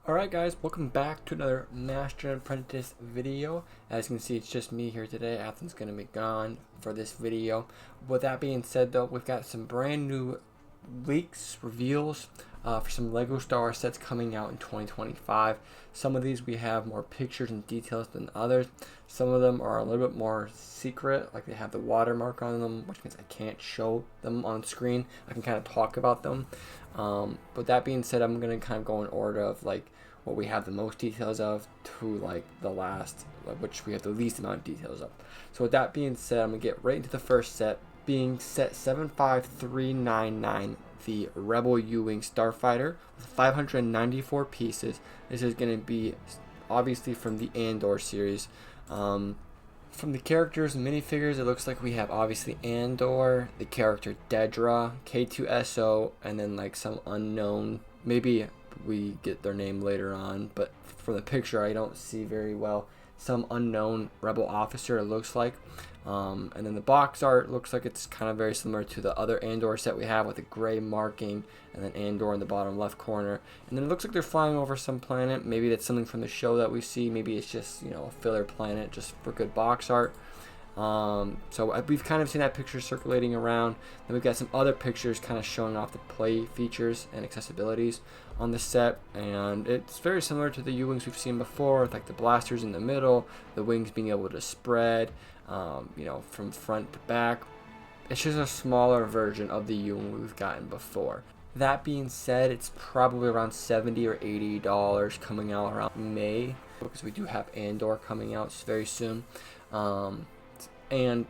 Alright guys, welcome back to another Master and Apprentice video. As you can see, it's just me here today. Athen's going to be gone for this video. With that being said though, we've got some brand new leaks, reveals for some LEGO Star Wars sets coming out in 2025. Some of these we have more pictures and details than others. Some of them are a little bit more secret, like they have the watermark on them, which means I can't show them on screen. I can kind of talk about them. But that being said, I'm going to kind of go in order of like what we have the most details of to like the last, which we have the least amount of details of. So with that being said, I'm going to get right into the first set, being set 75399, the Rebel U-Wing Starfighter with 594 pieces. This is going to be obviously from the Andor series. From the characters and minifigures, it looks like we have obviously Andor, the character Dedra, K2SO, and then like some unknown, maybe we get their name later on, but from the picture I don't see very well, some unknown rebel officer it looks like. And then the box art looks like it's kind of very similar to the other Andor set we have, with a gray marking and then Andor in the bottom left corner. And then it looks like they're flying over some planet. Maybe that's something from the show that we see. Maybe it's just, you know, a filler planet just for good box art. So we've kind of seen that picture circulating around. Then we've got some other pictures kind of showing off the play features and accessibilities on the set, and it's very similar to the U-Wings we've seen before, with like the blasters in the middle, the wings being able to spread, you know, from front to back. It's just a smaller version of the U-Wing we've gotten before. That being said, it's probably around $70 or $80 coming out around May, because we do have Andor coming out very soon. And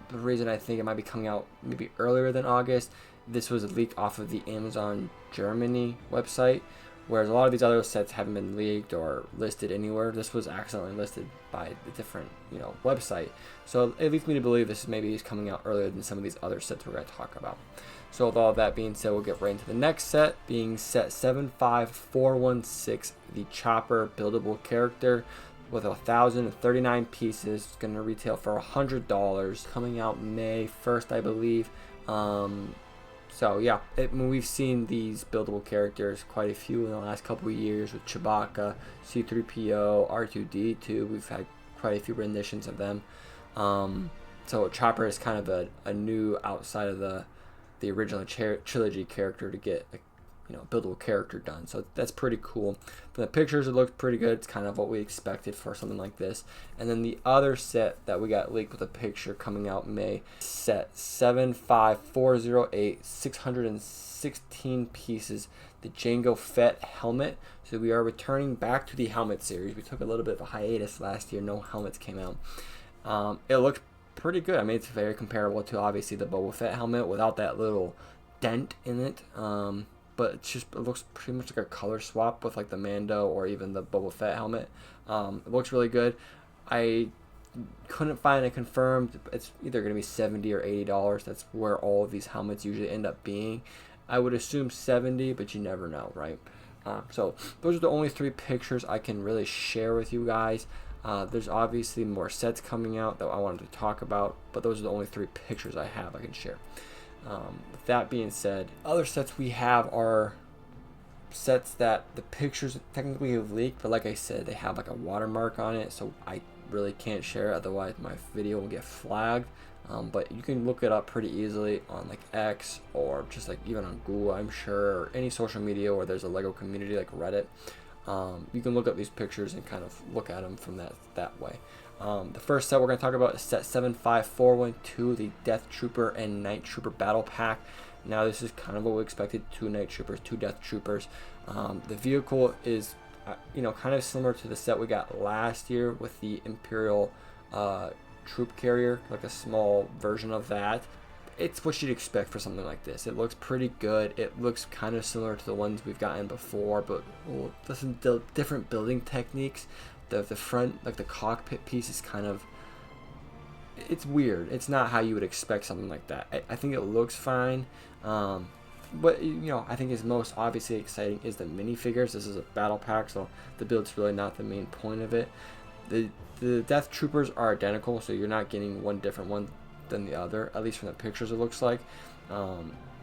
the reason I think it might be coming out maybe earlier than August, this was leaked off of the Amazon Germany website, whereas a lot of these other sets haven't been leaked or listed anywhere. This was accidentally listed by the different, you know, website. So it leads me to believe this maybe is coming out earlier than some of these other sets we're going to talk about. So with all that being said, we'll get right into the next set, being set 75416, the Chopper buildable character, with 1,039 pieces. It's going to retail for $100, coming out May 1st, I believe. So yeah, we've seen these buildable characters, quite a few in the last couple of years, with Chewbacca, C-3PO, R2-D2. We've had quite a few renditions of them. So Chopper is kind of a new, outside of the original trilogy character, to get a, you know, buildable character done. So that's pretty cool. From the pictures, it looks pretty good. It's kind of what we expected for something like this. And then the other set that we got leaked with a picture coming out May, set 75408, 616 pieces, the Jango Fett helmet. So we are returning back to the helmet series. We took a little bit of a hiatus last year. No helmets came out. It looks pretty good. I mean, it's very comparable to obviously the Boba Fett helmet without that little dent in it. But it looks pretty much like a color swap with like the Mando or even the Boba Fett helmet. It looks really good. I couldn't find it confirmed. It's either going to be $70 or $80. That's where all of these helmets usually end up being. I would assume 70, but you never know, right? So those are the only three pictures I can really share with you guys. There's obviously more sets coming out that I wanted to talk about, but those are the only three pictures I have I can share. With that being said, other sets we have are sets that the pictures technically have leaked, but like I said, they have like a watermark on it, so I really can't share it, otherwise my video will get flagged. But you can look it up pretty easily on like X, or just like even on Google, I'm sure, or any social media where there's a LEGO community like Reddit. You can look up these pictures and kind of look at them from that way. The first set we're going to talk about is set 75412, the Death Trooper and Night Trooper Battle Pack. Now this is kind of what we expected, 2 Night Troopers, 2 Death Troopers. The vehicle is, you know, kind of similar to the set we got last year with the Imperial Troop Carrier, like a small version of that. It's what you'd expect for something like this. It looks pretty good. It looks kind of similar to the ones we've gotten before, but there's some different building techniques. The front, like the cockpit piece, is kind of, it's weird. It's not how you would expect something like that. I think it looks fine, but you know, I think is most obviously exciting is the minifigures. This is a battle pack, so the build's really not the main point of it. The Death Troopers are identical, so you're not getting one different one than the other, at least from the pictures it looks like.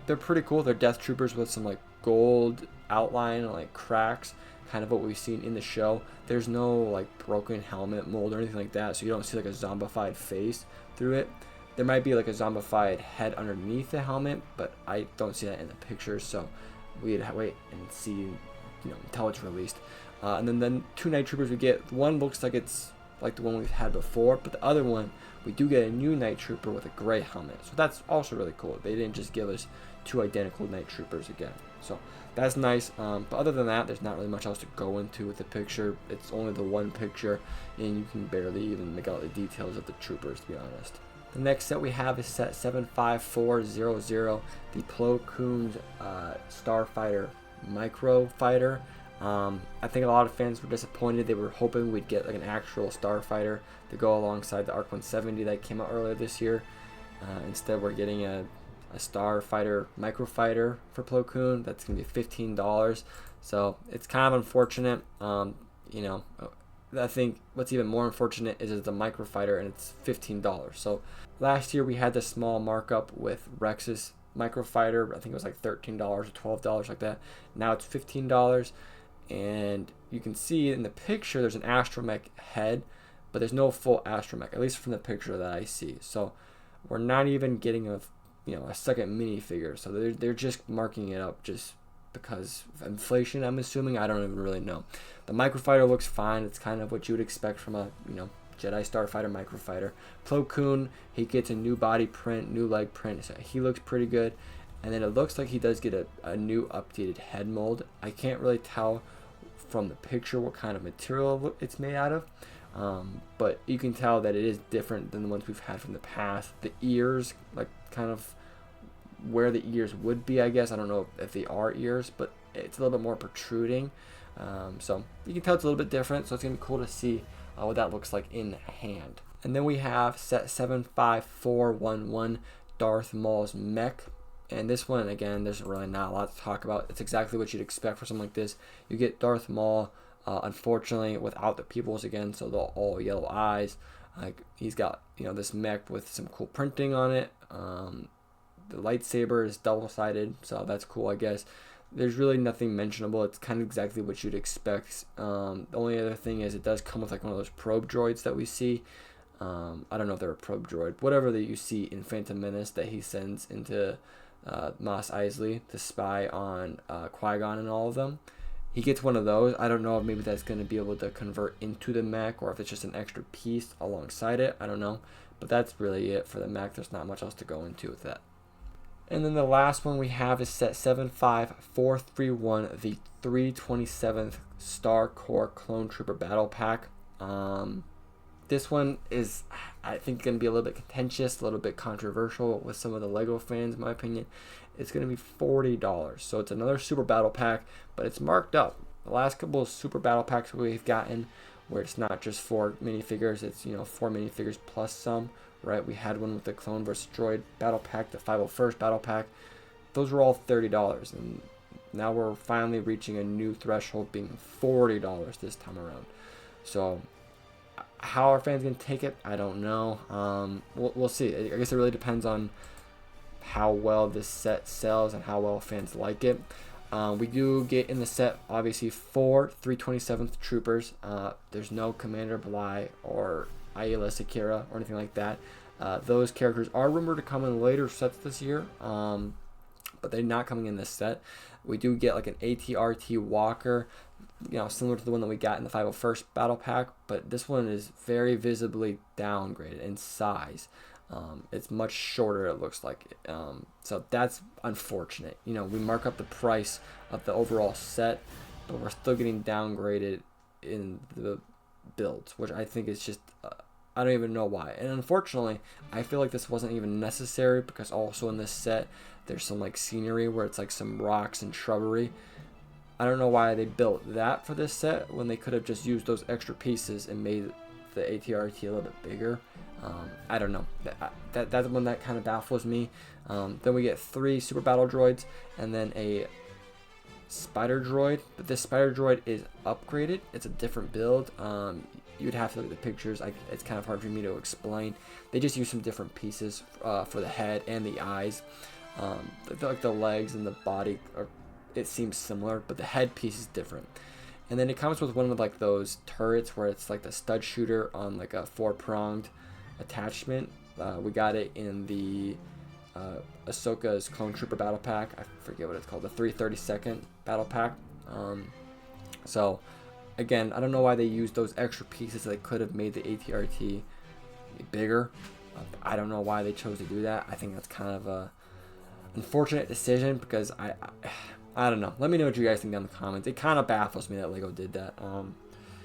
They're pretty cool. They're Death Troopers with some like gold outline and like cracks, kind of what we've seen in the show. There's no like broken helmet mold or anything like that, so you don't see like a zombified face through it. There might be like a zombified head underneath the helmet, but I don't see that in the pictures, so we'd wait and see, you know, until it's released. And then 2 Night Troopers we get, one looks like it's like the one we've had before, but the other one we do get a new Night Trooper with a gray helmet, so that's also really cool. They didn't just give us 2 identical Night Troopers again, so that's nice. But other than that, there's not really much else to go into with the picture. It's only the one picture, and you can barely even make out the details of the troopers, to be honest. The next set we have is set 75400, the Plo Koon's Starfighter Micro Fighter. I think a lot of fans were disappointed. They were hoping we'd get like an actual Starfighter to go alongside the ARC 170 that came out earlier this year. Instead, we're getting a Starfighter Microfighter for Plo Koon. That's going to be $15. So it's kind of unfortunate. You know, I think what's even more unfortunate is it's a Microfighter and it's $15. So last year we had the small markup with Rex's Microfighter. I think it was like $13 or $12 like that. Now it's $15. And you can see in the picture there's an astromech head, but there's no full astromech, at least from the picture that I see. So we're not even getting a second minifigure. So they're just marking it up just because of inflation, I'm assuming. I don't even really know. The Microfighter looks fine. It's kind of what you would expect from a Jedi Starfighter Microfighter. Plo Koon, he gets a new body print, new leg print. So he looks pretty good. And then it looks like he does get a new updated head mold. I can't really tell from the picture what kind of material it's made out of, but you can tell that it is different than the ones we've had from the past. The ears, like kind of where the ears would be, I guess. I don't know if they are ears, but it's a little bit more protruding. So you can tell it's a little bit different, so it's going to be cool to see what that looks like in hand. And then we have set 75411, Darth Maul's mech. And this one, again, there's really not a lot to talk about. It's exactly what you'd expect for something like this. You get Darth Maul, unfortunately, without the pupils again, so they're all yellow eyes. He's got, this mech with some cool printing on it. The lightsaber is double-sided, so that's cool, I guess. There's really nothing mentionable. It's kind of exactly what you'd expect. The only other thing is it does come with like one of those probe droids that we see. I don't know if they're a probe droid. Whatever that you see in Phantom Menace that he sends into Mos Eisley to spy on Qui-Gon and all of them. He gets one of those. I don't know if maybe that's going to be able to convert into the mech or if it's just an extra piece alongside it. I don't know. But that's really it for the mech. There's not much else to go into with that. And then the last one we have is set 75431, the 327th Star Corps Clone Trooper Battle Pack. This one is, I think, going to be a little bit contentious, a little bit controversial with some of the LEGO fans, in my opinion. It's going to be $40. So it's another Super Battle Pack, but it's marked up. The last couple of Super Battle Packs we've gotten, where it's not just 4 minifigures, it's 4 minifigures plus some, right? We had one with the Clone vs. Droid Battle Pack, the 501st Battle Pack. Those were all $30, and now we're finally reaching a new threshold, being $40 this time around. So how are fans going to take it? I don't know. We'll see. I guess it really depends on how well this set sells and how well fans like it. We do get in the set, obviously, 4 327th Troopers. There's no Commander Bly or Aayla Secura or anything like that. Those characters are rumored to come in later sets this year, but they're not coming in this set. We do get like an ATRT Walker, similar to the one that we got in the 501st Battle Pack, but this one is very visibly downgraded in size. It's much shorter, it looks like. So that's unfortunate. We mark up the price of the overall set, but we're still getting downgraded in the builds, which I think is just, I don't even know why. And unfortunately, I feel like this wasn't even necessary, because also in this set, there's some like scenery where it's like some rocks and shrubbery. I don't know why they built that for this set when they could have just used those extra pieces and made the ATRT a little bit bigger. I don't know. That's one that kind of baffles me. Then we get 3 Super Battle Droids and then a Spider Droid. But this Spider Droid is upgraded. It's a different build. You'd have to look at the pictures. It's kind of hard for me to explain. They just use some different pieces for the head and the eyes. Like the legs and the body it seems similar, but the head piece is different. And then it comes with one of like those turrets where it's like the stud shooter on like a 4-pronged attachment. We got it in the Ahsoka's Clone Trooper Battle Pack. I forget what it's called, the 332nd Battle Pack. So again, I don't know why they used those extra pieces. They could have made the ATRT bigger. I don't know why they chose to do that. I think that's kind of a unfortunate decision because I don't know. Let me know what you guys think down in the comments. It kind of baffles me that LEGO did that,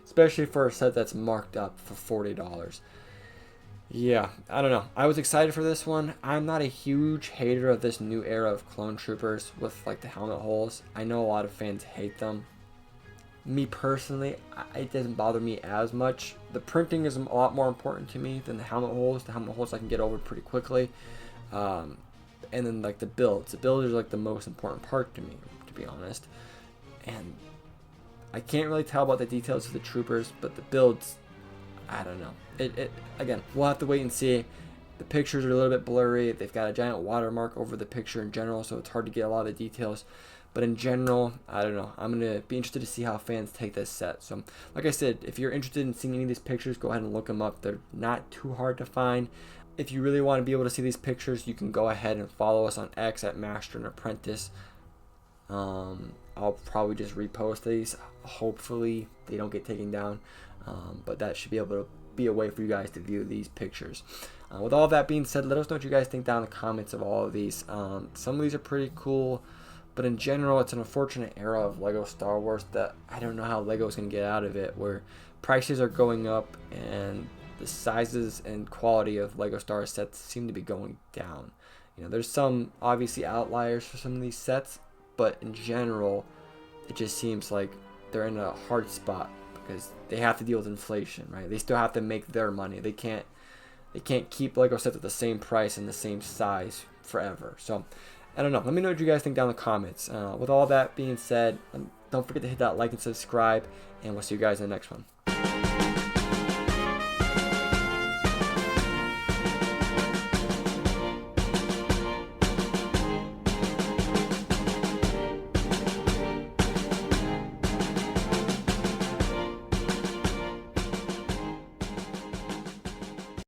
especially for a set that's marked up for $40. Yeah, I don't know. I was excited for this one. I'm not a huge hater of this new era of Clone Troopers with like the helmet holes. I know a lot of fans hate them. Me personally, it doesn't bother me as much. The printing is a lot more important to me than the helmet holes. The helmet holes I can get over pretty quickly. And then like the builds. The builds are like the most important part to me, to be honest. And I can't really tell about the details of the troopers, but the builds, I don't know. Again, we'll have to wait and see. The pictures are a little bit blurry. They've got a giant watermark over the picture in general, so it's hard to get a lot of the details. But in general, I don't know. I'm going to be interested to see how fans take this set. So, like I said, if you're interested in seeing any of these pictures, go ahead and look them up. They're not too hard to find. If you really want to be able to see these pictures, you can go ahead and follow us on X at Master and Apprentice. I'll probably just repost these. Hopefully, they don't get taken down. But that should be able to be a way for you guys to view these pictures. With all that being said, let us know what you guys think down in the comments of all of these. Some of these are pretty cool, but in general, it's an unfortunate era of LEGO Star Wars that I don't know how LEGO's going to get out of it, where prices are going up and the sizes and quality of LEGO Star Wars sets seem to be going down. You know, there's some obviously outliers for some of these sets, but in general, it just seems like they're in a hard spot because they have to deal with inflation, right? They still have to make their money. They can't keep LEGO sets at the same price and the same size forever. So, I don't know. Let me know what you guys think down in the comments. With all that being said, don't forget to hit that like and subscribe, and we'll see you guys in the next one.